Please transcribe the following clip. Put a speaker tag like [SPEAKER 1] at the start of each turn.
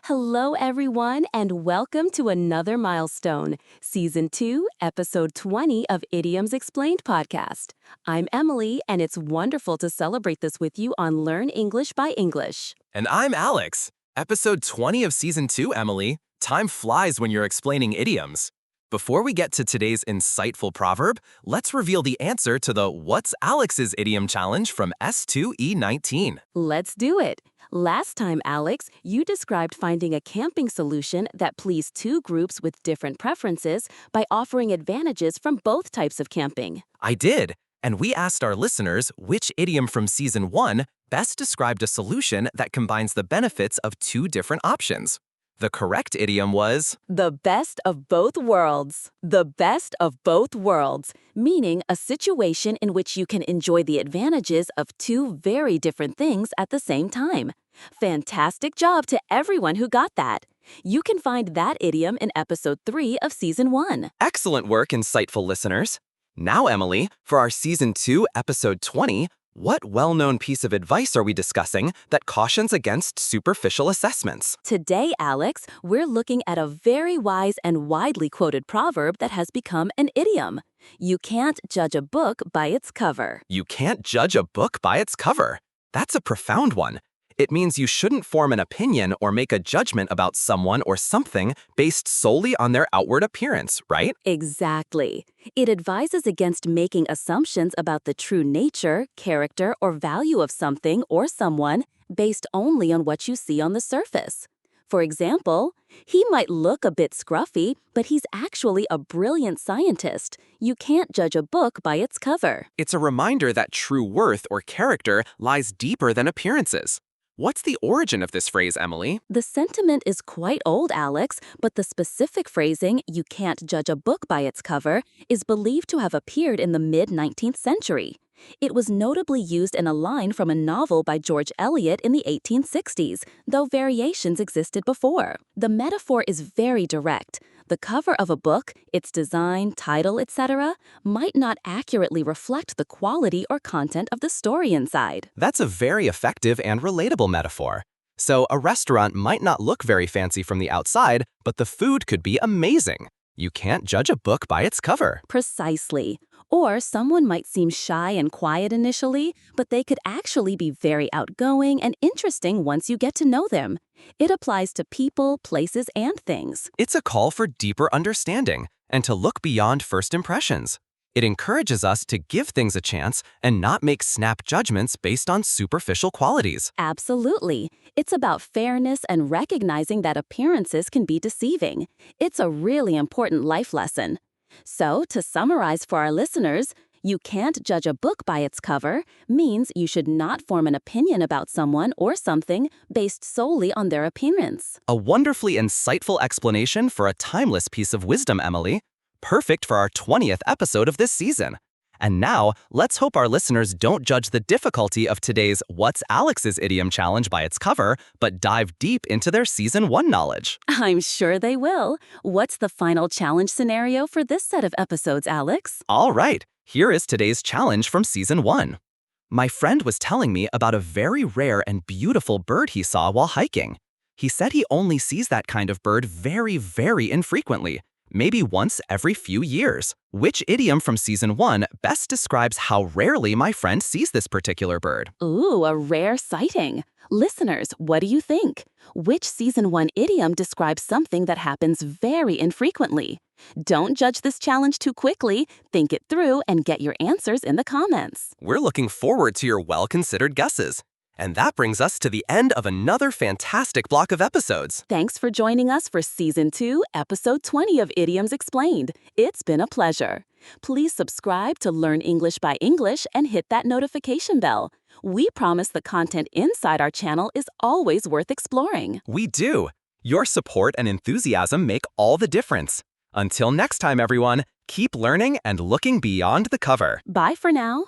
[SPEAKER 1] Hello, everyone, and welcome to another milestone, Season 2, Episode 20 of Idioms Explained podcast. I'm Emily, and it's wonderful to celebrate this with you on Learn English by English.
[SPEAKER 2] And I'm Alex. Episode 20 of Season 2, Emily. Time flies when you're explaining idioms. Before we get to today's insightful proverb, let's reveal the answer to the What's Alex's Idiom Challenge from S2E19.
[SPEAKER 1] Let's do it. Last time, Alex, you described finding a camping solution that pleased two groups with different preferences by offering advantages from both types of camping.
[SPEAKER 2] I did, and we asked our listeners which idiom from Season 1 best described a solution that combines the benefits of two different options. The correct idiom was
[SPEAKER 1] the best of both worlds. The best of both worlds, meaning a situation in which you can enjoy the advantages of two very different things at the same time. Fantastic job to everyone who got that. You can find that idiom in Episode 3 of Season 1.
[SPEAKER 2] Excellent work, insightful listeners. Now, Emily, for our Season 2, Episode 20, what well-known piece of advice are we discussing that cautions against superficial assessments?
[SPEAKER 1] Today, Alex, we're looking at a very wise and widely quoted proverb that has become an idiom. You can't judge a book by its cover.
[SPEAKER 2] You can't judge a book by its cover. That's a profound one. It means you shouldn't form an opinion or make a judgment about someone or something based solely on their outward appearance, right?
[SPEAKER 1] Exactly. It advises against making assumptions about the true nature, character, or value of something or someone based only on what you see on the surface. For example, he might look a bit scruffy, but he's actually a brilliant scientist. You can't judge a book by its cover.
[SPEAKER 2] It's a reminder that true worth or character lies deeper than appearances. What's the origin of this phrase, Emily?
[SPEAKER 1] The sentiment is quite old, Alex, but the specific phrasing, you can't judge a book by its cover, is believed to have appeared in the mid-19th century. It was notably used in a line from a novel by George Eliot in the 1860s, though variations existed before. The metaphor is very direct. The cover of a book, its design, title, etc., might not accurately reflect the quality or content of the story inside.
[SPEAKER 2] That's a very effective and relatable metaphor. So a restaurant might not look very fancy from the outside, but the food could be amazing. You can't judge a book by its cover.
[SPEAKER 1] Precisely. Or someone might seem shy and quiet initially, but they could actually be very outgoing and interesting once you get to know them. It applies to people, places, and things.
[SPEAKER 2] It's a call for deeper understanding and to look beyond first impressions. It encourages us to give things a chance and not make snap judgments based on superficial qualities.
[SPEAKER 1] Absolutely. It's about fairness and recognizing that appearances can be deceiving. It's a really important life lesson. So, to summarize for our listeners, you can't judge a book by its cover means you should not form an opinion about someone or something based solely on their appearance.
[SPEAKER 2] A wonderfully insightful explanation for a timeless piece of wisdom, Emily. Perfect for our 20th episode of this season. And now, let's hope our listeners don't judge the difficulty of today's What's Alex's Idiom Challenge by its cover, but dive deep into their Season 1 knowledge.
[SPEAKER 1] I'm sure they will. What's the final challenge scenario for this set of episodes, Alex?
[SPEAKER 2] All right, here is today's challenge from Season 1. My friend was telling me about a very rare and beautiful bird he saw while hiking. He said he only sees that kind of bird very, very infrequently. Maybe once every few years. Which idiom from Season 1 best describes how rarely my friend sees this particular bird?
[SPEAKER 1] Ooh, a rare sighting. Listeners, what do you think? Which Season 1 idiom describes something that happens very infrequently? Don't judge this challenge too quickly. Think it through and get your answers in the comments.
[SPEAKER 2] We're looking forward to your well-considered guesses. And that brings us to the end of another fantastic block of episodes.
[SPEAKER 1] Thanks for joining us for Season 2, Episode 20 of Idioms Explained. It's been a pleasure. Please subscribe to Learn English by English and hit that notification bell. We promise the content inside our channel is always worth exploring.
[SPEAKER 2] We do. Your support and enthusiasm make all the difference. Until next time, everyone, keep learning and looking beyond the cover.
[SPEAKER 1] Bye for now.